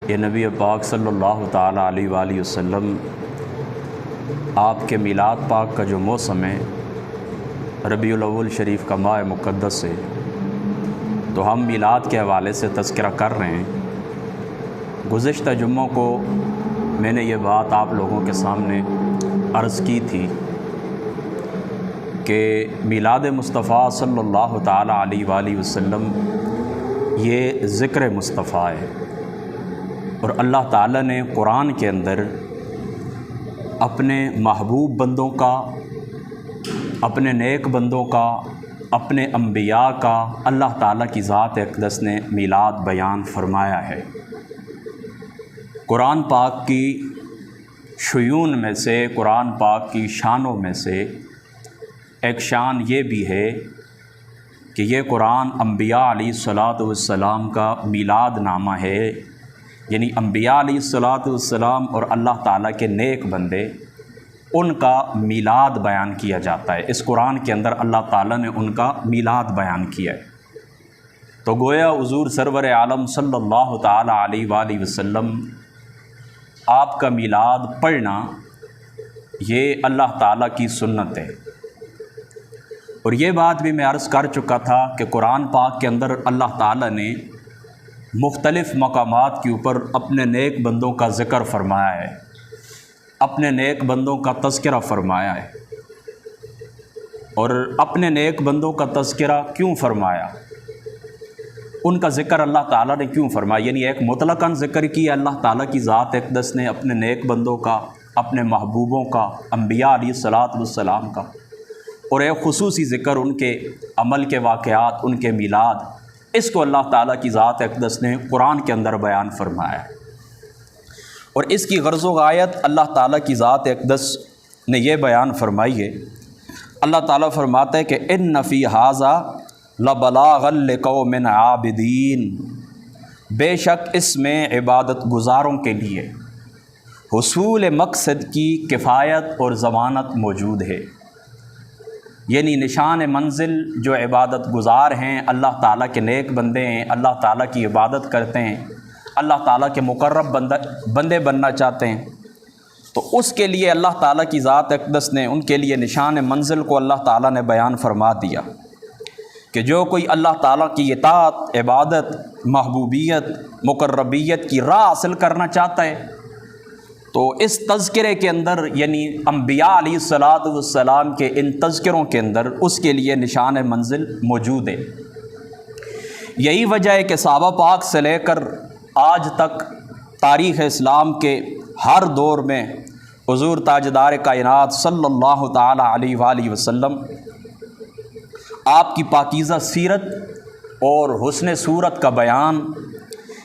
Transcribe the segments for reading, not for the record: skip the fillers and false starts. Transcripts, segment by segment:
یہ نبی پاک صلی اللہ تعالیٰ علیہ وآلہ وسلم آپ کے میلاد پاک کا جو موسم ہے ربیع الاول شریف کا ماہ مقدس ہے، تو ہم میلاد کے حوالے سے تذکرہ کر رہے ہیں۔ گزشتہ جمعوں کو میں نے یہ بات آپ لوگوں کے سامنے عرض کی تھی کہ میلاد مصطفیٰ صلی اللہ تعالیٰ علیہ وآلہ وسلم یہ ذکر مصطفیٰ ہے، اور اللہ تعالیٰ نے قرآن کے اندر اپنے محبوب بندوں کا، اپنے نیک بندوں کا، اپنے انبیاء کا اللہ تعالیٰ کی ذات اقدس نے میلاد بیان فرمایا ہے۔ قرآن پاک کی شیون میں سے، قرآن پاک کی شانوں میں سے ایک شان یہ بھی ہے کہ یہ قرآن انبیاء علیہ الصلاۃ والسلام کا میلاد نامہ ہے، یعنی انبیاء علیہ الصلاۃ والسلام اور اللہ تعالیٰ کے نیک بندے، ان کا میلاد بیان کیا جاتا ہے۔ اس قرآن کے اندر اللہ تعالیٰ نے ان کا میلاد بیان کیا ہے۔ تو گویا حضور سرور عالم صلی اللہ تعالیٰ علیہ وآلہ وسلم آپ کا میلاد پڑھنا یہ اللہ تعالیٰ کی سنت ہے۔ اور یہ بات بھی میں عرض کر چکا تھا کہ قرآن پاک کے اندر اللہ تعالیٰ نے مختلف مقامات کے اوپر اپنے نیک بندوں کا ذکر فرمایا ہے، اپنے نیک بندوں کا تذکرہ فرمایا ہے۔ اور اپنے نیک بندوں کا تذکرہ کیوں فرمایا، ان کا ذکر اللہ تعالیٰ نے کیوں فرمایا، یعنی ایک مطلقاً ذکر کیا اللہ تعالیٰ کی ذات اقدس نے اپنے نیک بندوں کا، اپنے محبوبوں کا، انبیاء علیہ الصلاۃ والسلام کا، اور ایک خصوصی ذکر ان کے عمل کے واقعات، ان کے میلاد، اس کو اللہ تعالیٰ کی ذات اقدس نے قرآن کے اندر بیان فرمایا ہے۔ اور اس کی غرض و غایت اللہ تعالیٰ کی ذات اقدس نے یہ بیان فرمائی ہے۔ اللہ تعالیٰ فرماتا ہے کہ ان فی ھذا لبلاغا لقوم عابدین، بے شک اس میں عبادت گزاروں کے لیے حصول مقصد کی کفایت اور ضمانت موجود ہے، یعنی نشان منزل جو عبادت گزار ہیں، اللہ تعالیٰ کے نیک بندے ہیں، اللہ تعالیٰ کی عبادت کرتے ہیں، اللہ تعالیٰ کے مقرب بندے بننا چاہتے ہیں، تو اس کے لیے اللہ تعالیٰ کی ذات اقدس نے ان کے لیے نشان منزل کو اللہ تعالیٰ نے بیان فرما دیا کہ جو کوئی اللہ تعالیٰ کی اطاعت، عبادت، محبوبیت، مقربیت کی راہ حاصل کرنا چاہتا ہے، تو اس تذکرے کے اندر، یعنی انبیاء علیہ الصلاۃ والسلام کے ان تذکروں کے اندر اس کے لیے نشان منزل موجود ہے۔ یہی وجہ ہے کہ صحابہ پاک سے لے کر آج تک تاریخ اسلام کے ہر دور میں حضور تاجدار کائنات صلی اللہ تعالیٰ علیہ وآلہ وسلم آپ کی پاکیزہ سیرت اور حسن صورت کا بیان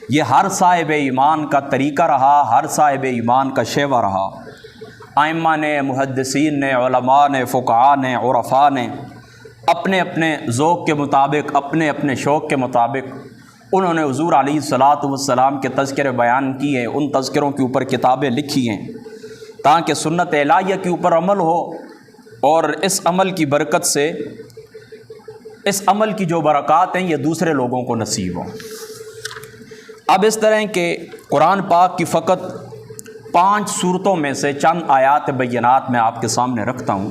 یہ ہر صاحب ایمان کا طریقہ رہا، ہر صاحب ایمان کا شیوہ رہا۔ ائمہ نے، محدثین نے، علماء نے، فقہاء نے، عرفاء نے اپنے اپنے ذوق کے مطابق، اپنے اپنے شوق کے مطابق انہوں نے حضور علیہ الصلاۃ والسلام کے تذکرے بیان کیے، ان تذکروں کے اوپر کتابیں لکھی ہیں تاکہ سنت الہیہ کے اوپر عمل ہو، اور اس عمل کی برکت سے، اس عمل کی جو برکات ہیں یہ دوسرے لوگوں کو نصیب ہوں۔ اب اس طرح کے قرآن پاک کی فقط 5 صورتوں میں سے چند آیات بینات میں آپ کے سامنے رکھتا ہوں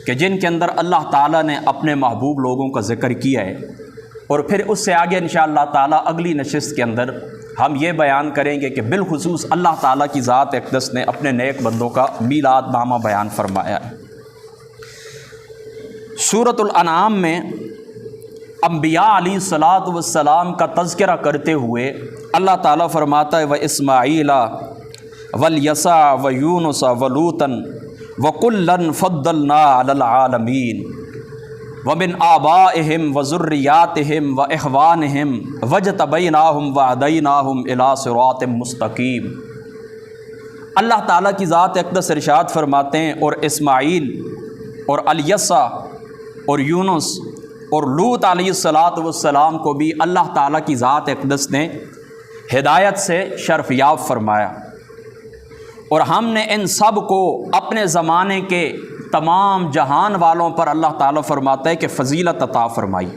کہ جن کے اندر اللہ تعالیٰ نے اپنے محبوب لوگوں کا ذکر کیا ہے، اور پھر اس سے آگے انشاءاللہ تعالیٰ اگلی نشست کے اندر ہم یہ بیان کریں گے کہ بالخصوص اللہ تعالیٰ کی ذات اقدس نے اپنے نیک بندوں کا میلاد نامہ بیان فرمایا ہے۔ سورۃ الانعام میں انبیاء علیہ الصلاۃ والسلام کا تذکرہ کرتے ہوئے اللہ تعالیٰ فرماتا ہے وَإِسْمَاعِيلَ وَالْيَسَعَ وَيُونُسَ وَلُوطًا وَكُلًّا فَضَّلْنَا عَلَى الْعَالَمِينَ وَمِنْ آبَائِهِمْ وَذُرِّيَّاتِهِمْ وَإِخْوَانِهِمْ وَاجْتَبَيْنَاهُمْ وَهَدَيْنَاهُمْ إِلَىٰ صِرَاطٍ مُسْتَقِيمٍ۔ اللہ تعالیٰ کی ذات اقدس ارشاد فرماتے ہیں اور اسماعیل اور الیسع اور یونس اور لوط علیہ السلام کو بھی اللہ تعالیٰ کی ذات اقدس نے ہدایت سے شرف یاب فرمایا، اور ہم نے ان سب کو اپنے زمانے کے تمام جہان والوں پر اللہ تعالیٰ فرماتا ہے کہ فضیلت عطا فرمائی۔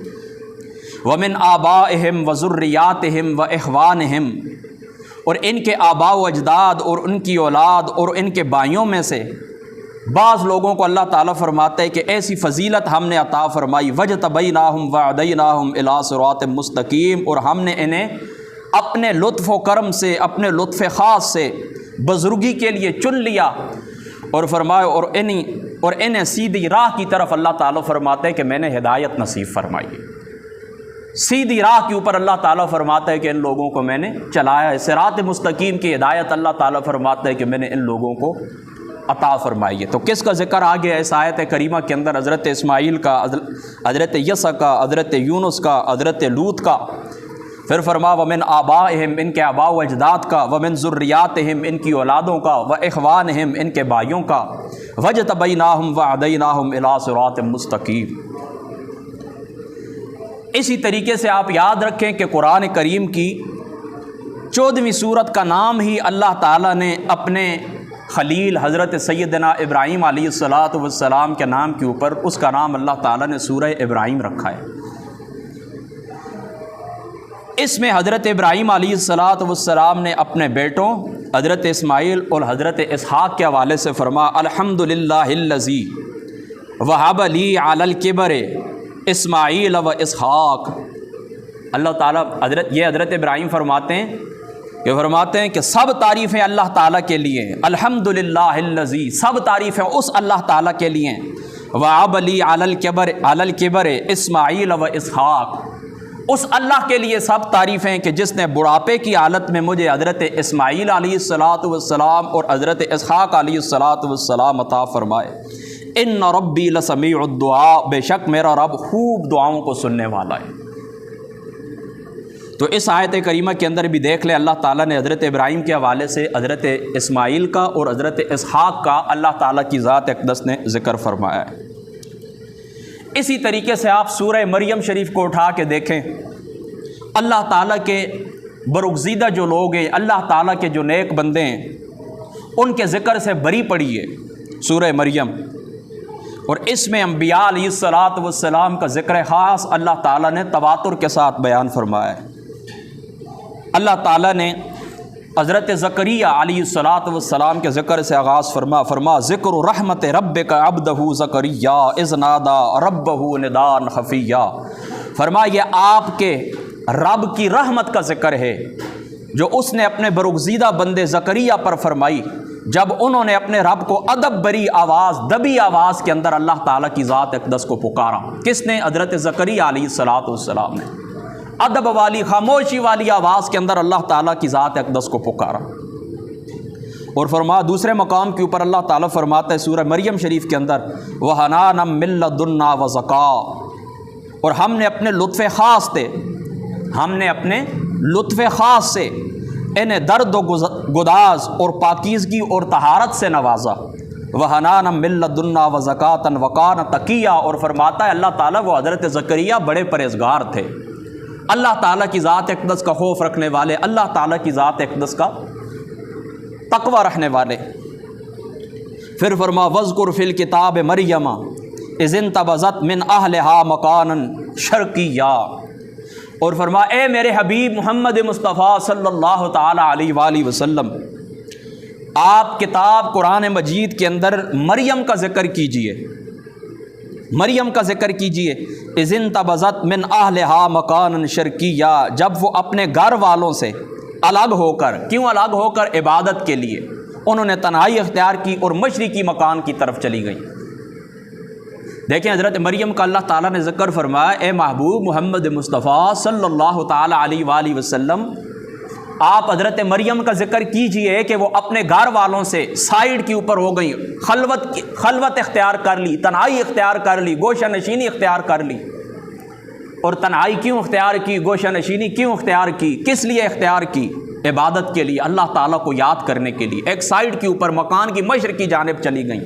وَمِنْ آبَائِهِمْ وَذُرِّيَّاتِهِمْ وَإِخْوَانِهِمْ، اور ان کے آباء و اجداد اور ان کی اولاد اور ان کے بھائیوں میں سے بعض لوگوں کو اللہ تعالیٰ فرماتا ہے کہ ایسی فضیلت ہم نے عطا فرمائی، وجتبیناہم وہدیناہم الی صراط مستقیم، اور ہم نے انہیں اپنے لطف و کرم سے، اپنے لطف خاص سے بزرگی کے لیے چن لیا، اور فرمایا اور انہیں سیدھی راہ کی طرف اللہ تعالیٰ فرماتا ہے کہ میں نے ہدایت نصیب فرمائی ہے۔ سیدھی راہ کے اوپر اللہ تعالیٰ فرماتا ہے کہ ان لوگوں کو میں نے چلایا ہے، صراط مستقیم کی ہدایت اللہ تعالیٰ فرماتا ہے کہ میں نے ان لوگوں کو عطا فرمائی ہے۔ تو کس کا ذکر آ گیا اس آیت کریمہ کے اندر؟ حضرت اسماعیل کا، حضرت یسع کا، حضرت یونس کا، حضرت لوط کا۔ پھر فرما ومن آبائہم، ان کے آباء و اجداد کا، ومن ذریاتہم، ان کی اولادوں کا، واخوانہم، ان کے بھائیوں کا، وجتبیناہم وہدیناہم الی صراط مستقیم۔ اسی طریقے سے آپ یاد رکھیں کہ قرآن کریم کی 14ویں سورت کا نام ہی اللہ تعالیٰ نے اپنے خلیل حضرت سیدنا ابراہیم علیہ السلام کے نام کے اوپر، اس کا نام اللہ تعالیٰ نے سورہ ابراہیم رکھا ہے۔ اس میں حضرت ابراہیم علیہ السلام نے اپنے بیٹوں حضرت اسماعیل اور حضرت اسحاق کے حوالے سے فرما الحمدللہ الذی وہب لی علی الکبر اسماعیل و اسحاق۔ اللہ تعالیٰ حضرت ابراہیم فرماتے ہیں کہ سب تعریفیں اللہ تعالیٰ کے لیے، الحمدللہ الذی، سب تعریفیں اس اللہ تعالیٰ کے لیے، وہب لی علی الکبر اسماعیل و اسحاق، اس اللہ کے لیے سب تعریفیں کہ جس نے بڑھاپے کی حالت میں مجھے حضرت اسماعیل علیہ السلام اور حضرت اسحاق علیہ السلام عطا فرمائے۔ ان ربی لسمیع الدعاء، بے شک میرا رب خوب دعاؤں کو سننے والا ہے۔ تو اس آیت کریمہ کے اندر بھی دیکھ لیں اللہ تعالیٰ نے حضرت ابراہیم کے حوالے سے حضرت اسماعیل کا اور حضرت اسحاق کا اللہ تعالیٰ کی ذات اقدس نے ذکر فرمایا ہے۔ اسی طریقے سے آپ سورہ مریم شریف کو اٹھا کے دیکھیں، اللہ تعالیٰ کے برگزیدہ جو لوگ ہیں، اللہ تعالیٰ کے جو نیک بندے ہیں، ان کے ذکر سے بری پڑی ہے سورہ مریم، اور اس میں انبیاء علیہ السلام کا ذکر خاص اللہ تعالیٰ نے تواتر کے ساتھ بیان فرمایا ہے۔ اللہ تعالیٰ نے حضرت زکریا علیہ السلام کے ذکر سے آغاز فرما ذکر رحمت ربک عبدہ زکریا اذ نادا ربہ نداء خفیا۔ فرما یہ آپ کے رب کی رحمت کا ذکر ہے جو اس نے اپنے برگزیدہ بندے زکریا پر فرمائی جب انہوں نے اپنے رب کو ادب بری آواز، دبی آواز کے اندر اللہ تعالیٰ کی ذات اقدس کو پکارا۔ کس نے؟ حضرت زکریا علیہ السلام نے ادب والی، خاموشی والی آواز کے اندر اللہ تعالیٰ کی ذات اقدس کو پکارا۔ اور فرما دوسرے مقام کے اوپر اللہ تعالیٰ فرماتا ہے سورہ مریم شریف کے اندر وَحَنَانًا مِن لَدُنَّا وَزَكَاءً، اور ہم نے اپنے لطف خاص سے انہیں درد و گداز اور پاکیزگی اور طہارت سے نوازا۔ وَحَنَانًا مِن لَدُنَّا وَزَكَاةً وَكَانَ تَقِيًّا، اور فرماتا ہے اللہ تعالیٰ وہ حضرت زکریا بڑے پرہیزگار تھے، اللہ تعالیٰ کی ذات اقدس کا خوف رکھنے والے، اللہ تعالیٰ کی ذات اقدس کا تقوی رکھنے والے۔ پھر فرما وَاذْكُرْ فِي الْكِتَابِ مَرْيَمَ إِذِ انتبذت من أهلها مكانا شرقيا، اور فرما اے میرے حبیب محمد مصطفیٰ صلی اللہ تعالیٰ علیہ وآلہ وسلم، آپ کتاب قرآن مجید کے اندر مریم کا ذکر کیجئے، مریم کا ذکر کیجئے۔ اِذِ انتبذت من أهلها مكانا شرقيا، جب وہ اپنے گھر والوں سے الگ ہو کر، کیوں الگ ہو کر؟ عبادت کے لیے انہوں نے تنہائی اختیار کی اور مشرقی مکان کی طرف چلی گئی۔ دیکھیں حضرت مریم کا اللہ تعالیٰ نے ذکر فرمایا، اے محبوب محمد مصطفیٰ صلی اللہ تعالیٰ علیہ وآلہ وسلم، آپ حضرت مریم کا ذکر کیجئے کہ وہ اپنے گھر والوں سے سائیڈ کے اوپر ہو گئی، خلوت اختیار کر لی، تنہائی اختیار کر لی، گوشہ نشینی اختیار کر لی۔ اور تنہائی کیوں اختیار کی، گوشہ نشینی کیوں اختیار کی، کس لیے اختیار کی؟ عبادت کے لیے، اللہ تعالیٰ کو یاد کرنے کے لیے۔ ایک سائیڈ کے اوپر مکان کی مشرق کی جانب چلی گئیں،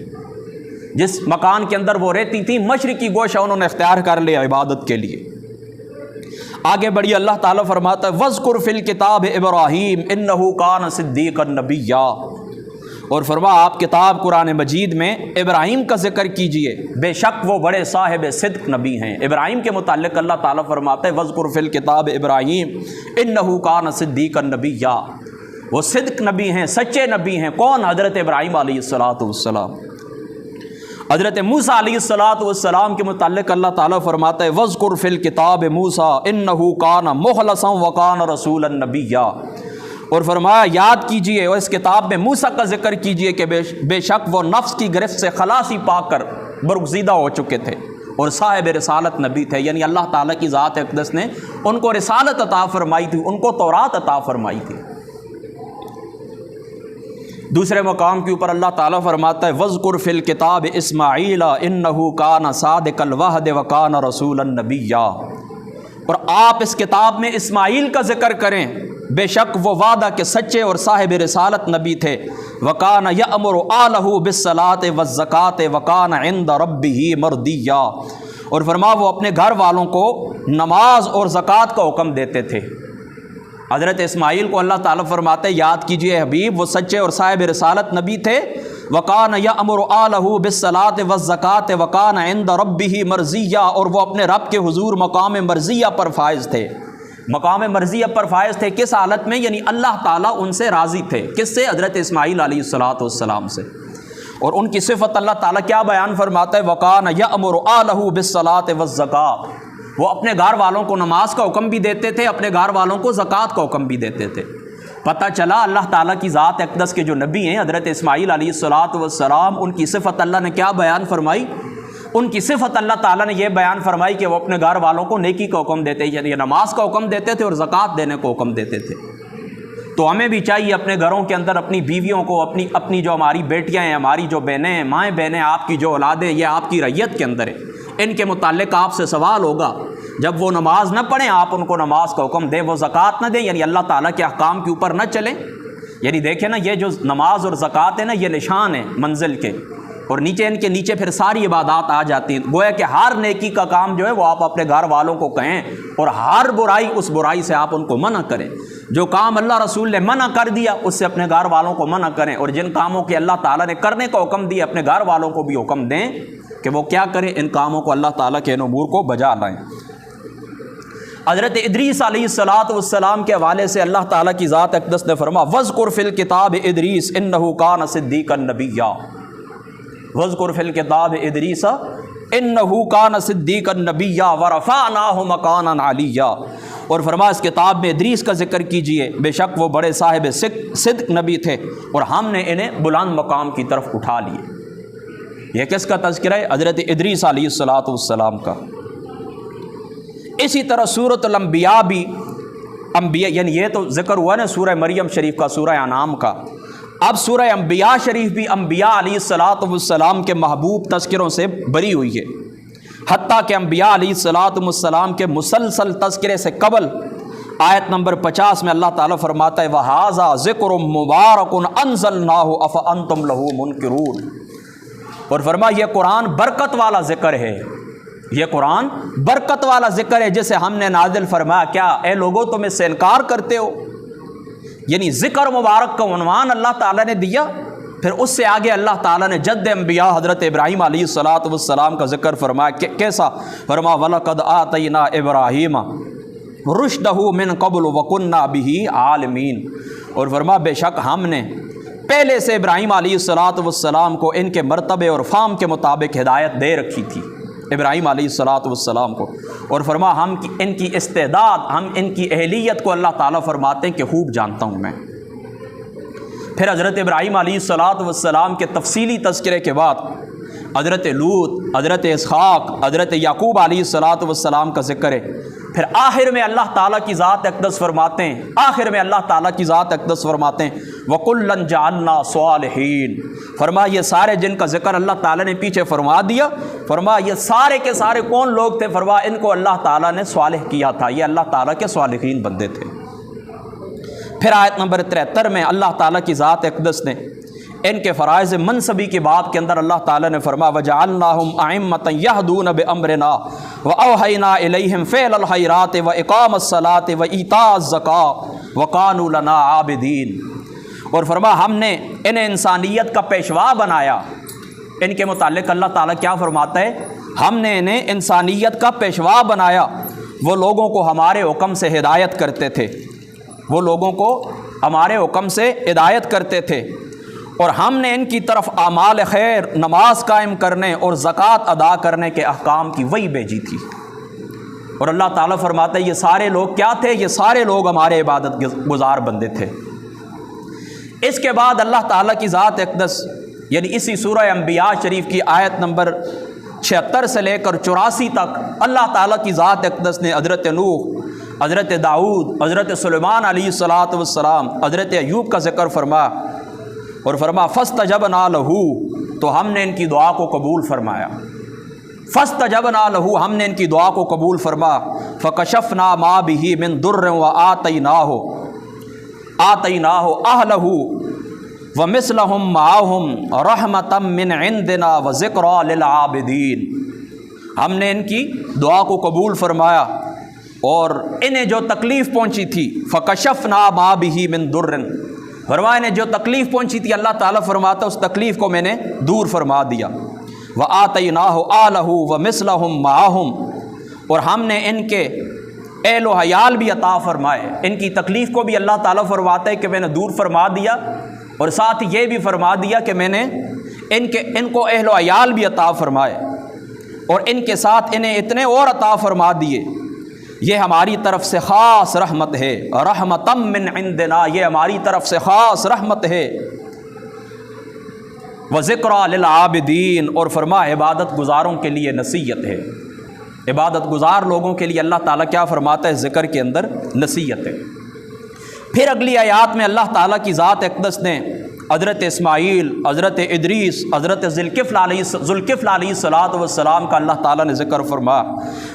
جس مکان کے اندر وہ رہتی تھی مشرقی گوشہ انہوں نے اختیار کر لیا عبادت کے لیے۔ آگے بڑھی اللہ تعالیٰ فرماتا ہے وَاذْكُرْ فِي الْكِتَابِ إِبْرَاهِيمَ إِنَّهُ كَانَ صِدِّيقًا نَبِيًّا، اور فرما آپ کتاب قرآن مجید میں ابراہیم کا ذکر کیجئے، بے شک وہ بڑے صاحب صدق نبی ہیں۔ ابراہیم کے متعلق اللہ تعالیٰ فرماتا ہے وَاذْكُرْ فِي الْكِتَابِ إِبْرَاهِيمَ إِنَّهُ كَانَ صِدِّيقًا نَبِيًّا، وہ صدق نبی ہیں، سچے نبی ہیں۔ کون؟ حضرت ابراہیم علیہ السلام۔ حضرت موسیٰ علیہ السلام کے متعلق اللہ تعالیٰ فرماتا ہے وَاذْكُرْ فِي الْكِتَابِ مُوسَىٰ إِنَّهُ كَانَ مُخْلَصًا وَكَانَ رَسُولًا نَبِيًّا، اور فرمایا یاد کیجئے اور اس کتاب میں موسیٰ کا ذکر کیجئے کہ بے شک وہ نفس کی گرفت سے خلاصی پا کر برگزیدہ ہو چکے تھے اور صاحب رسالت نبی تھے، یعنی اللہ تعالیٰ کی ذات اقدس نے ان کو رسالت عطا فرمائی تھی، ان کو تورات عطا فرمائی تھی۔ دوسرے مقام کے اوپر اللہ تعالیٰ فرماتا ہے وَاذْكُرْ فِي الْكِتَابِ إِسْمَاعِيلَ إِنَّهُ كَانَ صَادِقَ الْوَعْدِ وَكَانَ رَسُولًا نَبِيًّا، اور آپ اس کتاب میں اسماعیل کا ذکر کریں، بے شک وہ وعدہ کے سچے اور صاحب رسالت نبی تھے۔ وَكَانَ يَأْمُرُ أَهْلَهُ بِالصَّلَاةِ وَالزَّكَاةِ وَكَانَ عِندَ رَبِّهِ مَرْضِيًّا، اور فرمایا وہ اپنے گھر والوں کو نماز اور زکوٰۃ کا حکم دیتے تھے۔ حضرت اسماعیل کو اللہ تعالیٰ فرماتے یاد کیجئے حبیب، وہ سچے اور صاحب رسالت نبی تھے۔ وَكَانَ يَأْمُرُ أَهْلَهُ بِالصَّلَاةِ وَالزَّكَاةِ وَكَانَ عِندَ رَبِّهِ مَرْضِيًّا، اور وہ اپنے رب کے حضور مقام مرضیہ پر فائز تھے۔ مقام مرضیہ پر فائز تھے کس حالت میں؟ یعنی اللہ تعالیٰ ان سے راضی تھے۔ کس سے؟ حضرت اسماعیل علیہ السلام سے۔ اور ان کی صفت اللہ تعالیٰ کیا بیان فرماتا ہے؟ وَكَانَ يَأْمُرُ أَهْلَهُ بِالصَّلَاةِ وَالزَّكَاةِ، وہ اپنے گھر والوں کو نماز کا حکم بھی دیتے تھے، اپنے گھر والوں کو زکوٰۃ کا حکم بھی دیتے تھے۔ پتہ چلا اللہ تعالیٰ کی ذات اقدس کے جو نبی ہیں حضرت اسماعیل علیہ السلام، ان کی صفت اللہ نے کیا بیان فرمائی؟ ان کی صفت اللہ تعالیٰ نے یہ بیان فرمائی کہ وہ اپنے گھر والوں کو نیکی کا حکم دیتے، یعنی نماز کا حکم دیتے تھے اور زکوٰۃ دینے کو حکم دیتے تھے۔ تو ہمیں بھی چاہیے اپنے گھروں کے اندر اپنی بیویوں کو، اپنی جو ہماری بیٹیاں ہیں، ہماری جو بہنیں ہیں، مائیں بہنیں، آپ کی جو اولادیں، یہ آپ کی رعیت کے اندر ہے، ان کے متعلق آپ سے سوال ہوگا۔ جب وہ نماز نہ پڑھیں آپ ان کو نماز کا حکم دیں، وہ زکوٰۃ نہ دیں، یعنی اللہ تعالیٰ کے احکام کے اوپر نہ چلیں۔ یعنی دیکھیں نا، یہ جو نماز اور زکوٰۃ ہے نا، یہ نشان ہے منزل کے، اور نیچے ان کے نیچے پھر ساری عبادات آ جاتی ہیں۔ گویا کہ ہر نیکی کا کام جو ہے وہ آپ اپنے گھر والوں کو کہیں، اور ہر برائی، اس برائی سے آپ ان کو منع کریں۔ جو کام اللہ رسول نے منع کر دیا اس سے اپنے گھر والوں کو منع کریں، اور جن کاموں کے اللہ تعالیٰ نے کرنے کا حکم دیا اپنے گھر والوں کو بھی حکم دیں کہ وہ کیا کریں، ان کاموں کو اللہ تعالیٰ کے ان امور کو بجا لائیں۔ حضرت ادریس علیہ السلام کے حوالے سے اللہ تعالیٰ کی ذات اقدس نے فرمایا وَاذْكُرْ فِي الْكِتَابِ إِدْرِيسَ إِنَّهُ كَانَ صِدِّيقًا نَبِيًّا، وَاذْكُرْ فِي الْكِتَابِ إِدْرِيسَ إِنَّهُ كَانَ صِدِّيقًا نَبِيًّا وَرَفَعْنَاهُ مَكَانًا عَلِيًّا، اور فرمایا اس کتاب میں ادریس کا ذکر کیجئے، بے شک وہ بڑے صاحب صدق نبی تھے اور ہم نے انہیں بلند مقام کی طرف اٹھا لیے۔ یہ کس کا تذکرہ ہے؟ حضرت ادریس علیہ السلام کا۔ اسی طرح سورۃ الانبیاء بھی، انبیاء یعنی یہ تو ذکر ہوا نا سورہ مریم شریف کا، سورہ انعام کا، اب سورہ انبیاء شریف بھی انبیاء علیہ السلام کے محبوب تذکروں سے بری ہوئی ہے۔ حتیٰ کہ انبیاء علیہ السلام کے مسلسل تذکرے سے قبل آیت نمبر 50 میں اللہ تعالیٰ فرماتا ہے وَهَذَا ذِكْرٌ مُبَارَكٌ أَنزَلْنَاهُ أَفَأَنْتُمْ لَهُ مُنْكِرُونَ، اور فرمایا یہ قرآن برکت والا ذکر ہے، یہ قرآن برکت والا ذکر ہے جسے ہم نے نازل فرمایا، کیا اے لوگو تم اس سے انکار کرتے ہو؟ یعنی ذکر مبارک کا عنوان اللہ تعالیٰ نے دیا، پھر اس سے آگے اللہ تعالیٰ نے جد انبیاء حضرت ابراہیم علیہ السلام کا ذکر فرمایا۔ کیسا؟ فرمایا وَلَقَدْ آتَيْنَا إِبْرَاهِيمَ رُشْدَهُ مِن قَبْلُ وَكُنَّا بِهِ عَالِمِينَ، اور فرمایا بے شک ہم نے پہلے سے ابراہیم علیہ السلام کو ان کے مرتبے اور فہم کے مطابق ہدایت دے رکھی تھی، ابراہیم علیہ السلام کو، اور فرمایا ہم ان کی استعداد، ہم ان کی اہلیت کو اللہ تعالیٰ فرماتے ہیں کہ خوب جانتا ہوں میں۔ پھر حضرت ابراہیم علیہ السلام کے تفصیلی تذکرے کے بعد حضرت لوط، حضرت اسحاق، حضرت یعقوب علیہ السلام کا ذکر ہے۔ پھر آخر میں اللہ تعالیٰ کی ذات اقدس فرماتے ہیں، آخر میں اللہ تعالیٰ کی ذات اقدس فرماتے ہیں وَكُلًّا جَعَلْنَا صَالِحِينَ، فرمایا یہ سارے جن کا ذکر اللہ تعالیٰ نے پیچھے فرما دیا، فرمایا یہ سارے کے سارے کون لوگ تھے؟ فرمایا ان کو اللہ تعالیٰ نے صالح کیا تھا، یہ اللہ تعالیٰ کے صالحین بندے تھے۔ پھر آیت نمبر 73 میں اللہ تعالیٰ کی ذات اقدس نے ان کے فرائض منصبی کی بات کے اندر اللہ تعالیٰ نے فرمایا وَجَعَلْنَاهُمْ أَئِمَّةً يَهْدُونَ بِأَمْرِنَا وَأَوْحَيْنَا إِلَيْهِمْ فِعْلَ الْخَيْرَاتِ وَإِقَامَ الصَّلَاةِ وَإِيتَاءَ الزَّكَاةِ وَكَانُوا لَنَا عَابِدِينَ، اور فرمایا ہم نے انہیں انسانیت کا پیشوا بنایا۔ ان کے متعلق اللہ تعالیٰ کیا فرماتا ہے؟ ہم نے انہیں انسانیت کا پیشوا بنایا، وہ لوگوں کو ہمارے حکم سے ہدایت کرتے تھے، وہ لوگوں کو ہمارے حکم سے ہدایت کرتے تھے، اور ہم نے ان کی طرف اعمال خیر، نماز قائم کرنے اور زکوٰۃ ادا کرنے کے احکام کی وحی بھیجی تھی۔ اور اللہ تعالیٰ فرماتا ہے یہ سارے لوگ کیا تھے؟ یہ سارے لوگ ہمارے عبادت گزار بندے تھے۔ اس کے بعد اللہ تعالیٰ کی ذات اقدس، یعنی اسی سورہ انبیاء شریف کی آیت نمبر 76 سے لے کر 84 تک اللہ تعالیٰ کی ذات اقدس نے حضرت نوح، حضرت داؤد، حضرت سلیمان علیہ السلام، حضرت ایوب کا ذکر فرما اور فرما فاستجبنا لہ، تو ہم نے ان کی دعا کو قبول فرمایا۔ فاستجبنا لہ، ہم نے ان کی دعا کو قبول فرما۔ فکشفنا ما بہ من ضر وآتیناہ اہلہ ومثلہم معہم رحمۃ من عندنا وذکریٰ للعابدین، ہم نے ان کی دعا کو قبول فرمایا اور انہیں جو تکلیف پہنچی تھی، فکشفنا ما بہ من ضر، فرمایا انہیں جو تکلیف پہنچی تھی اللہ تعالیٰ فرماتا اس تکلیف کو میں نے دور فرما دیا۔ وآتیناہ اہلہ ومثلہم معہم، اور ہم نے ان کے اہل و عیال بھی عطا فرمائے، ان کی تکلیف کو بھی اللہ تعالیٰ فرماتا ہے کہ میں نے دور فرما دیا، اور ساتھ یہ بھی فرما دیا کہ میں نے ان کو اہل و عیال بھی عطا فرمائے، اور ان کے ساتھ انہیں اتنے اور عطا فرما دیے۔ یہ ہماری طرف سے خاص رحمت ہے، رحمۃ من عندنا، یہ ہماری طرف سے خاص رحمت ہے۔ وذکریٰ للعابدین، اور فرما عبادت گزاروں کے لیے نصیحت ہے۔ عبادت گزار لوگوں کے لیے اللہ تعالیٰ کیا فرماتا ہے؟ ذکر کے اندر نصیحت ہے۔ پھر اگلی آیات میں اللہ تعالیٰ کی ذات اقدس نے حضرت اسماعیل، حضرت ادریس، حضرت ذوالکفل علیہ السلام کا اللہ تعالیٰ نے ذکر فرما،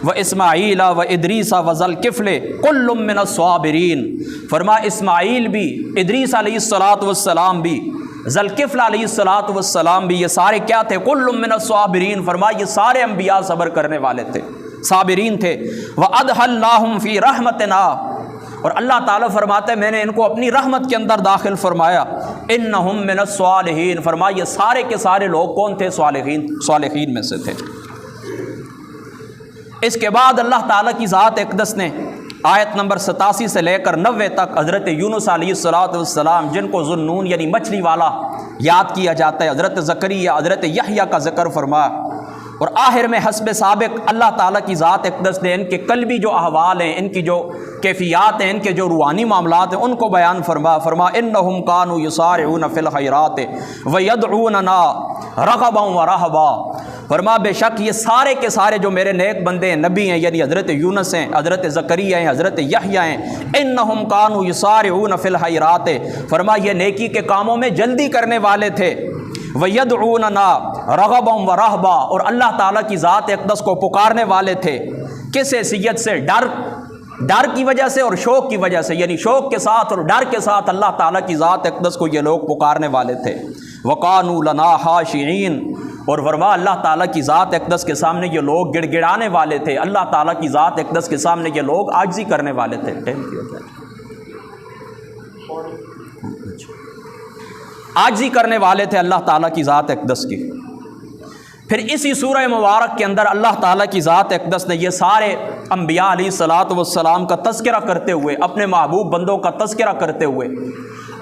واسماعیل وادریس وذوالکفل کل من الصابرین، فرما اسماعیل بھی، ادریس علیہ السلام بھی، ذوالکفل علیہ السلام بھی، یہ سارے کیا تھے؟ کل من الصابرین، فرما یہ سارے انبیاء صبر کرنے والے تھے، صابرین تھے۔ وادخلناہم فی رحمتنا، اور اللہ تعالیٰ فرماتا ہے میں نے ان کو اپنی رحمت کے اندر داخل فرمایا۔ انہم من الصالحین، فرما یہ سارے کے سارے لوگ کون تھے؟ صالحین میں سے تھے۔ اس کے بعد اللہ تعالیٰ کی ذات اقدس نے آیت نمبر 87 سے لے کر 90 تک حضرت یونس علیہ السلام، جن کو ذوالنون یعنی مچھلی والا یاد کیا جاتا ہے، حضرت زکریا، حضرت یحییٰ کا ذکر فرما، اور آخر میں حسب سابق اللہ تعالیٰ کی ذات اقدس نے ان کے قلبی جو احوال ہیں، ان کی جو کیفیات ہیں، ان کے جو روحانی معاملات ہیں، ان کو بیان فرما انہم کانوا یسارعون فی الخیرات ویدعوننا رغبا ورہبا، فرما بے شک یہ سارے کے سارے جو میرے نیک بندے ہیں، نبی ہیں، یعنی حضرت یونس ہیں، حضرت زکریا ہیں، حضرت یحییٰ ہیں، انہم کانوا یسارعون فی الخیرات، فرما یہ نیکی کے کاموں میں جلدی کرنے والے تھے، وَيَدْعُونَنَا رَغَبًا وَرَهْبًا، اور اللہ تعالیٰ کی ذات اقدس کو پکارنے والے تھے، کس حیثیت سے؟ ڈر کی وجہ سے اور شوق کی وجہ سے، یعنی شوق کے ساتھ اور ڈر کے ساتھ اللہ تعالیٰ کی ذات اقدس کو یہ لوگ پکارنے والے تھے۔ وَقَانُوا لَنَا خَاشِعِينَ، اور فرما اللہ تعالیٰ کی ذات اقدس کے سامنے یہ لوگ گڑ گڑانے والے تھے، اللہ تعالیٰ کی ذات اقدس کے سامنے یہ لوگ عاجزی کرنے والے تھے۔ عاجزی کرنے والے تھے اللہ تعالیٰ کی ذات اقدس کی۔ پھر اسی سورہ مبارک کے اندر اللہ تعالیٰ کی ذات اقدس نے یہ سارے انبیاء علیہ السلام کا تذکرہ کرتے ہوئے، اپنے محبوب بندوں کا تذکرہ کرتے ہوئے،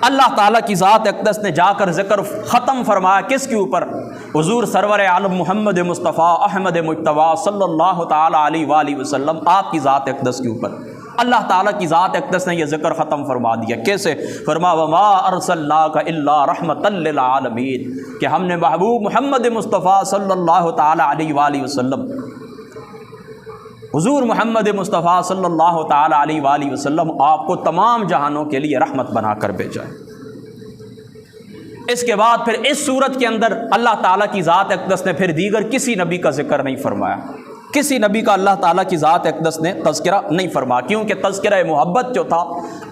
اللہ تعالیٰ کی ذات اقدس نے جا کر ذکر ختم فرمایا کس کے اوپر؟ حضور سرور عالم محمد مصطفیٰ احمد مجتبیٰ صلی اللہ تعالیٰ علیہ وآلہ وسلم، آپ کی ذات اقدس کے اوپر اللہ تعالیٰ کی ذات اقدس نے یہ ذکر ختم فرما دیا۔ کیسے؟ فرما وما ارسلناک الا رحمۃ للعالمین، کہ ہم نے محبوب محمد مصطفیٰ صلی اللہ تعالیٰ علیہ وآلہ وسلم، حضور محمد مصطفیٰ صلی اللہ تعالیٰ علیہ وآلہ وسلم آپ کو تمام جہانوں کے لیے رحمت بنا کر بھیجا ہے۔ اس کے بعد پھر اس صورت کے اندر اللہ تعالیٰ کی ذات اقدس نے پھر دیگر کسی نبی کا ذکر نہیں فرمایا، کسی نبی کا اللہ تعالیٰ کی ذات اقدس نے تذکرہ نہیں فرمایا، کیونکہ تذکرہ محبت جو تھا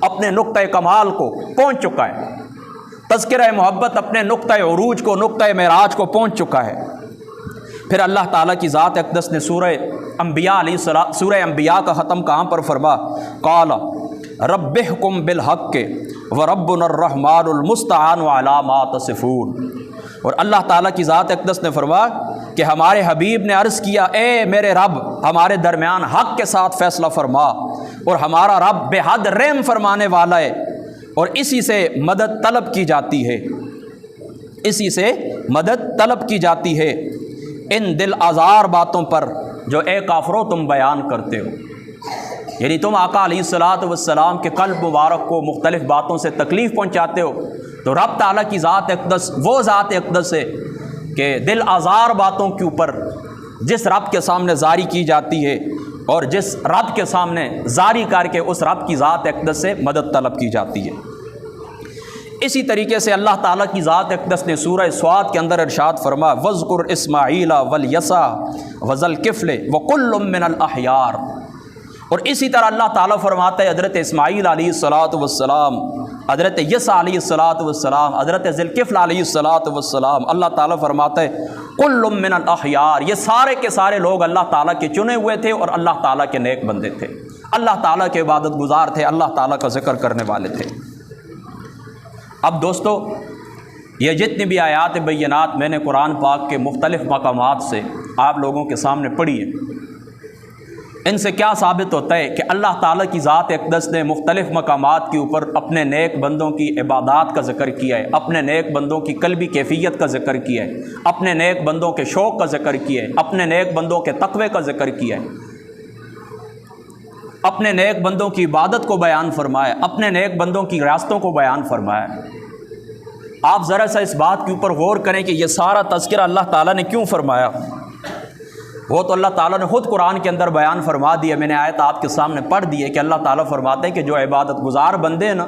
اپنے نقطۂ کمال کو پہنچ چکا ہے، تذکرہ محبت اپنے نقطۂ عروج کو، نقطۂ معراج کو پہنچ چکا ہے۔ پھر اللہ تعالیٰ کی ذات اقدس نے سورہ انبیاء کا ختم کہاں پر فرما؟ قال رب احکم بالحق وربنا الرحمن المستعان علی ما تصفون، اور اللہ تعالیٰ کی ذات اقدس نے فرما کہ ہمارے حبیب نے عرض کیا اے میرے رب ہمارے درمیان حق کے ساتھ فیصلہ فرما، اور ہمارا رب بے حد رحم فرمانے والا ہے اور اسی سے مدد طلب کی جاتی ہے، اسی سے مدد طلب کی جاتی ہے ان دل آزار باتوں پر جو اے کافروں تم بیان کرتے ہو۔ یعنی تم آقا علیہ الصلوۃ والسلام کے قلب مبارک کو مختلف باتوں سے تکلیف پہنچاتے ہو، تو رب تعالیٰ کی ذات اقدس وہ ذات اقدس ہے کہ دل آزار باتوں کے اوپر جس رب کے سامنے زاری کی جاتی ہے اور جس رب کے سامنے زاری کر کے اس رب کی ذات اقدس سے مدد طلب کی جاتی ہے۔ اسی طریقے سے اللہ تعالیٰ کی ذات اقدس نے سورہ صاد کے اندر ارشاد فرمایا وَاذْكُرْ إِسْمَاعِيلَ وَالْيَسَعَ وَذَا الْكِفْلِ وَكُلٌّ مِّنَ الْأَحْيَارِ۔ اور اسی طرح اللہ تعالیٰ فرماتا ہے حضرت اسماعیل علیہ الصلوۃ والسلام، حضرت یسع علیہ الصلوۃ والسلام، حضرت ذی الکفل علیہ الصلوۃ والسلام، اللہ تعالیٰ فرماتا ہے کل من الاحیار، یہ سارے کے سارے لوگ اللہ تعالیٰ کے چنے ہوئے تھے اور اللہ تعالیٰ کے نیک بندے تھے، اللہ تعالیٰ کے عبادت گزار تھے، اللہ تعالیٰ کا ذکر کرنے والے تھے۔ اب دوستو، یہ جتنی بھی آیات بینات میں نے قرآن پاک کے مختلف مقامات سے آپ لوگوں کے سامنے پڑھی ہیں، ان سے کیا ثابت ہوتا ہے کہ اللہ تعالیٰ کی ذات اقدس نے مختلف مقامات کے اوپر اپنے نیک بندوں کی عبادات کا ذکر کیا ہے، اپنے نیک بندوں کی قلبی کیفیت کا ذکر کیا ہے، اپنے نیک بندوں کے شوق کا ذکر کیا ہے، اپنے نیک بندوں کے تقوی کا ذکر کیا ہے، اپنے نیک بندوں کی عبادت کو بیان فرمایا، اپنے نیک بندوں کی راستوں کو بیان فرمایا۔ آپ ذرا سا اس بات کے اوپر غور کریں کہ یہ سارا تذکرہ اللہ تعالیٰ نے کیوں فرمایا؟ وہ تو اللہ تعالیٰ نے خود قرآن کے اندر بیان فرما دیا، میں نے آیت آپ کے سامنے پڑھ دی ہے کہ اللہ تعالیٰ فرماتے ہیں کہ جو عبادت گزار بندے ہیں نا،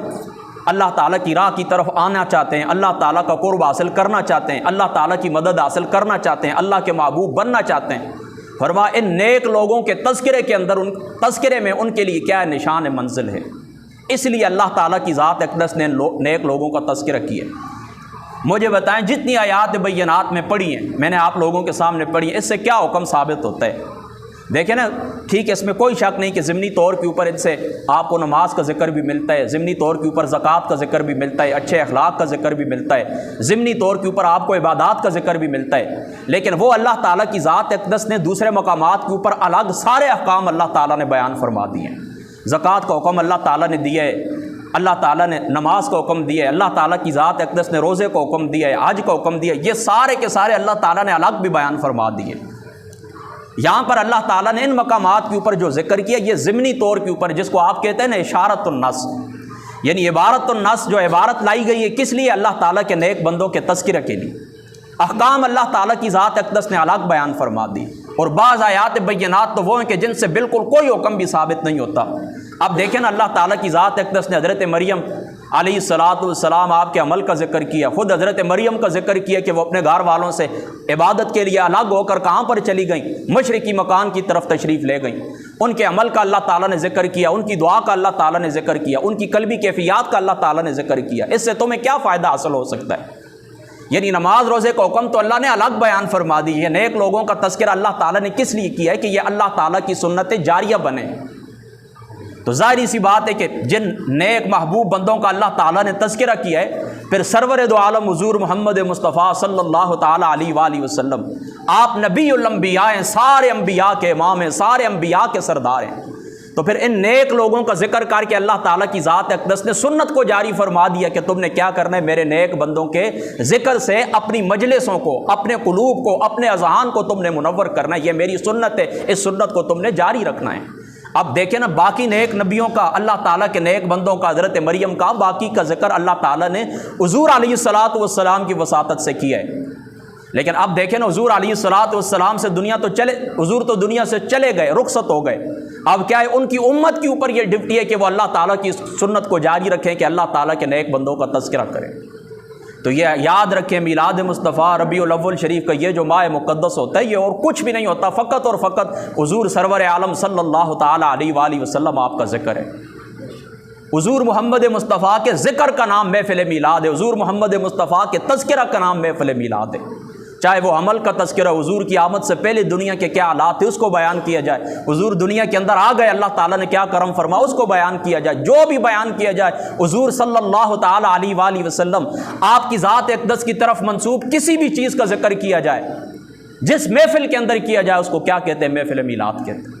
اللہ تعالیٰ کی راہ کی طرف آنا چاہتے ہیں، اللہ تعالیٰ کا قرب حاصل کرنا چاہتے ہیں، اللہ تعالیٰ کی مدد حاصل کرنا چاہتے ہیں، اللہ کے محبوب بننا چاہتے ہیں، فرمایا ان نیک لوگوں کے تذکرے کے اندر تذکرے میں ان کے لیے کیا ہے؟ نشان منزل ہے۔ اس لیے اللہ تعالیٰ کی ذات اقدس نے نیک لوگوں کا تذکرہ کیا۔ مجھے بتائیں جتنی آیات بینات میں پڑھی ہیں، میں نے آپ لوگوں کے سامنے پڑھی ہیں، اس سے کیا حکم ثابت ہوتا ہے؟ دیکھیں نا، ٹھیک ہے، اس میں کوئی شک نہیں کہ ضمنی طور کے اوپر ان سے آپ کو نماز کا ذکر بھی ملتا ہے، ضمنی طور کے اوپر زکوٰۃ کا ذکر بھی ملتا ہے، اچھے اخلاق کا ذکر بھی ملتا ہے، ضمنی طور کے اوپر آپ کو عبادات کا ذکر بھی ملتا ہے، لیکن وہ اللہ تعالیٰ کی ذات اقدس نے دوسرے مقامات کے اوپر الگ سارے احکام اللہ تعالیٰ نے بیان فرما دیے ہیں۔ زکوٰۃ کا حکم اللہ تعالیٰ نے دیا ہے، اللہ تعالیٰ نے نماز کا حکم دیا ہے، اللہ تعالیٰ کی ذات اقدس نے روزے کو حکم دیا ہے، حج کا حکم دیا ہے، یہ سارے کے سارے اللہ تعالیٰ نے الگ بھی بیان فرما دیے۔ یہاں پر اللہ تعالیٰ نے ان مقامات کے اوپر جو ذکر کیا یہ ضمنی طور کے اوپر، جس کو آپ کہتے ہیں نا اشارت النص، یعنی عبارت النص، جو عبارت لائی گئی ہے کس لیے؟ اللہ تعالیٰ کے نیک بندوں کے تذکرہ کے لیے۔ احکام اللہ تعالیٰ کی ذات اقدس نے الگ بیان فرما دی، اور بعض آیات بینات تو وہ ہیں کہ جن سے بالکل کوئی حکم بھی ثابت نہیں ہوتا۔ اب دیکھیں نا، اللہ تعالیٰ کی ذات اقدس نے حضرت مریم علیہ الصلوۃ والسلام آپ کے عمل کا ذکر کیا، خود حضرت مریم کا ذکر کیا کہ وہ اپنے گھر والوں سے عبادت کے لیے الگ ہو کر کہاں پر چلی گئیں؟ مشرقی مکان کی طرف تشریف لے گئیں۔ ان کے عمل کا اللہ تعالیٰ نے ذکر کیا، ان کی دعا کا اللہ تعالیٰ نے ذکر کیا، ان کی قلبی کیفیات کا اللہ تعالیٰ نے ذکر کیا۔ اس سے تمہیں کیا فائدہ حاصل ہو سکتا ہے؟ یعنی نماز روزے کا حکم تو اللہ نے الگ بیان فرما دی ہے، نیک لوگوں کا تذکرہ اللہ تعالیٰ نے کس لیے کیا ہے؟ کہ یہ اللہ تعالیٰ کی سنت جاریہ بنے۔ تو ظاہری سی بات ہے کہ جن نیک محبوب بندوں کا اللہ تعالیٰ نے تذکرہ کیا ہے، پھر سرور دو عالم حضور محمد مصطفیٰ صلی اللہ تعالیٰ علیہ وآلہ وسلم، آپ نبی الانبیاء ہیں، سارے انبیاء کے امام ہیں، سارے انبیاء کے سردار ہیں، تو پھر ان نیک لوگوں کا ذکر کر کے اللہ تعالیٰ کی ذات اقدس نے سنت کو جاری فرما دیا کہ تم نے کیا کرنا ہے؟ میرے نیک بندوں کے ذکر سے اپنی مجلسوں کو، اپنے قلوب کو، اپنے اذہان کو تم نے منور کرنا ہے، یہ میری سنت ہے، اس سنت کو تم نے جاری رکھنا ہے۔ اب دیکھیں نا، باقی نیک نبیوں کا، اللہ تعالیٰ کے نیک بندوں کا، حضرت مریم کا، باقی کا ذکر اللہ تعالیٰ نے حضور علیہ الصلوۃ والسلام کی وساطت سے کیا ہے۔ لیکن اب دیکھیں نا، حضور علیہ الصلوۃ والسلام سے حضور تو دنیا سے چلے گئے، رخصت ہو گئے۔ اب کیا ہے؟ ان کی امت کے اوپر یہ ڈیوٹی ہے کہ وہ اللہ تعالیٰ کی سنت کو جاری رکھیں، کہ اللہ تعالیٰ کے نیک بندوں کا تذکرہ کریں۔ تو یہ یاد رکھیں، میلاد مصطفیٰ ربیع الاول شریف کا یہ جو ماہ مقدس ہوتا ہے، یہ اور کچھ بھی نہیں ہوتا، فقط اور فقط حضور سرور عالم صلی اللہ تعالیٰ علیہ وآلہ وسلم آپ کا ذکر ہے۔ حضور محمد مصطفیٰ کے ذکر کا نام محفل میلاد ہے، حضور محمد مصطفیٰ کے تذکرہ کا نام محفل میلاد ہے۔ چاہے وہ عمل کا تذکرہ، حضور کی آمد سے پہلے دنیا کے کیا حالات تھے اس کو بیان کیا جائے، حضور دنیا کے اندر آ گئے، اللہ تعالیٰ نے کیا کرم فرما اس کو بیان کیا جائے، جو بھی بیان کیا جائے حضور صلی اللہ تعالیٰ علیہ وآلہ وسلم آپ کی ذات اقدس کی طرف منسوب کسی بھی چیز کا ذکر کیا جائے، جس محفل کے اندر کیا جائے، اس کو کیا کہتے ہیں؟ محفل میلاد کہتے ہیں۔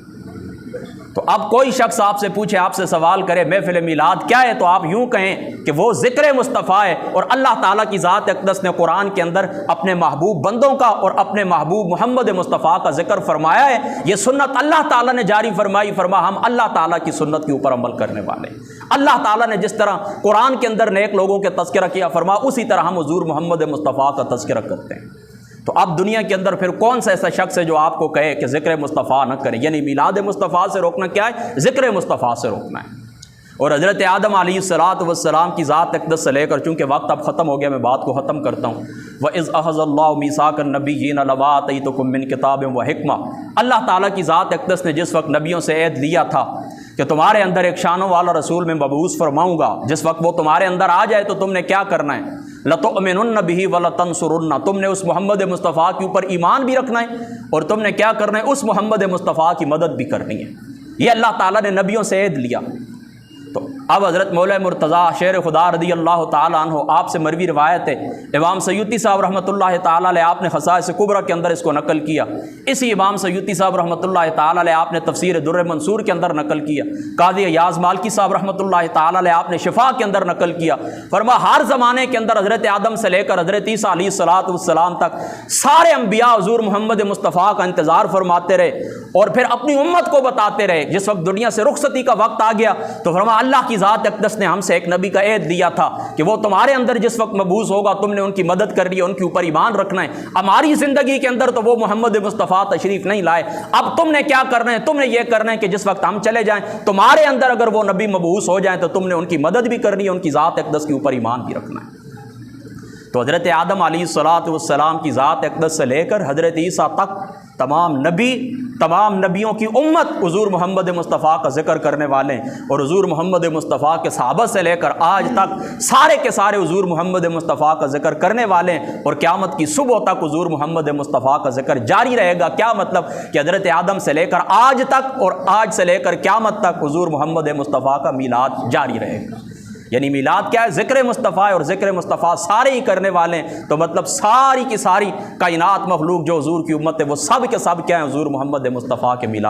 تو اب کوئی شخص آپ سے پوچھے، آپ سے سوال کرے محفل میلاد کیا ہے، تو آپ یوں کہیں کہ وہ ذکر مصطفیٰ ہے، اور اللہ تعالیٰ کی ذات اقدس نے قرآن کے اندر اپنے محبوب بندوں کا اور اپنے محبوب محمد مصطفیٰ کا ذکر فرمایا ہے۔ یہ سنت اللہ تعالیٰ نے جاری فرمائی، فرما ہم اللہ تعالیٰ کی سنت کے اوپر عمل کرنے والے ہیں۔ اللہ تعالیٰ نے جس طرح قرآن کے اندر نیک لوگوں کے تذکرہ کیا، فرما اسی طرح ہم حضور محمد مصطفیٰ کا تذکرہ کرتے ہیں۔ تو اب دنیا کے اندر پھر کون سا ایسا شخص ہے جو آپ کو کہے کہ ذکر مصطفیٰ نہ کریں؟ یعنی میلاد مصطفیٰ سے روکنا کیا ہے؟ ذکر مصطفیٰ سے روکنا ہے۔ اور حضرت آدم علیہ السلام کی ذات اقدس سے لے کر، چونکہ وقت اب ختم ہو گیا، میں بات کو ختم کرتا ہوں۔ وَإِذْ أَخَذَ اللَّهُ مِيثَاقَ النَّبِيِّينَ لَمَا آتَيْتُكُم مِّن كِتَابٍ وَحِكْمَةٍ، اللہ تعالیٰ کی ذات اقدس نے جس وقت نبیوں سے عہد لیا تھا کہ تمہارے اندر ایک شانوں والا رسول میں مبعوث فرماؤں گا، جس وقت وہ تمہارے اندر آ جائے تو تم نے کیا کرنا ہے؟ لَتُؤْمِنُنَّ بِهِ وَلَتَنصُرُنَّ، تم نے اس محمد مصطفیٰ کے اوپر ایمان بھی رکھنا ہے، اور تم نے کیا کرنا ہے؟ اس محمد مصطفیٰ کی مدد بھی کرنی ہے۔ یہ اللہ تعالیٰ نے نبیوں سے عہد لیا۔ تو اب حضرت مولا مرتضیٰ شیر خدا رضی اللہ تعالیٰ عنہ آپ سے مروی روایت ہے، امام سیوطی صاحب رحمۃ اللہ تعالیٰ علیہ آپ نے خصائص کبریٰ کے اندر اس کو نقل کیا۔ اسی امام سیوطی صاحب رحمۃ اللہ تعالیٰ علیہ آپ نے تفسیر در منصور کے اندر نقل کیا۔ قاضی ایاز مالکی صاحب رحمۃ اللہ تعالیٰ علیہ آپ نے شفا کے اندر نقل کیا۔ فرما ہر زمانے کے اندر حضرت آدم سے لے کر حضرت عیسیٰ علیہ السلام تک سارے انبیاء حضور محمد مصطفیٰ کا انتظار فرماتے رہے، اور پھر اپنی امت کو بتاتے رہے۔ جس وقت دنیا سے رخصتی کا وقت آ گیا تو فرما اللہ کی ذات اقدس نے ہم سے ایک نبی کا عہد لیا تھا کہ وہ تمہارے اندر جس وقت مبعوث ہوگا تم نے ان کی مدد کرنی ہے، ان کے اوپر ایمان رکھنا ہے۔ ہماری زندگی کے اندر تو وہ محمد مصطفیٰ تشریف نہیں لائے، اب تم نے کیا کرنا ہے؟ تم نے یہ کرنا ہے کہ جس وقت ہم چلے جائیں تمہارے اندر اگر وہ نبی مبعوث ہو جائیں تو تم نے ان کی مدد بھی کرنی ہے، ان کی ذات اقدس کے اوپر ایمان بھی رکھنا ہے۔ تو حضرت آدم علیہ السلام کی ذات اقدس سے لے کر حضرت عیسیٰ تک تمام نبیوں کی امت حضور محمد مصطفیٰ کا ذکر کرنے والے ہیں، اور حضور محمد مصطفیٰ کے صحابہ سے لے کر آج تک سارے کے سارے حضور محمد مصطفیٰ کا ذکر کرنے والے ہیں، اور قیامت کی صبح تک حضور محمد مصطفیٰ کا ذکر جاری رہے گا۔ کیا مطلب کہ حضرت آدم سے لے کر آج تک اور آج سے لے کر قیامت تک حضور محمد مصطفیٰ کا میلاد جاری رہے گا۔ یعنی میلاد کیا ہے؟ ذکر مصطفیٰ، اور ذکر مصطفیٰ سارے ہی کرنے والے ہیں، تو مطلب ساری کی ساری کائنات مخلوق جو حضور کی امت ہے وہ سب کے سب کیا ہیں؟ حضور محمد مصطفیٰ کے میلاد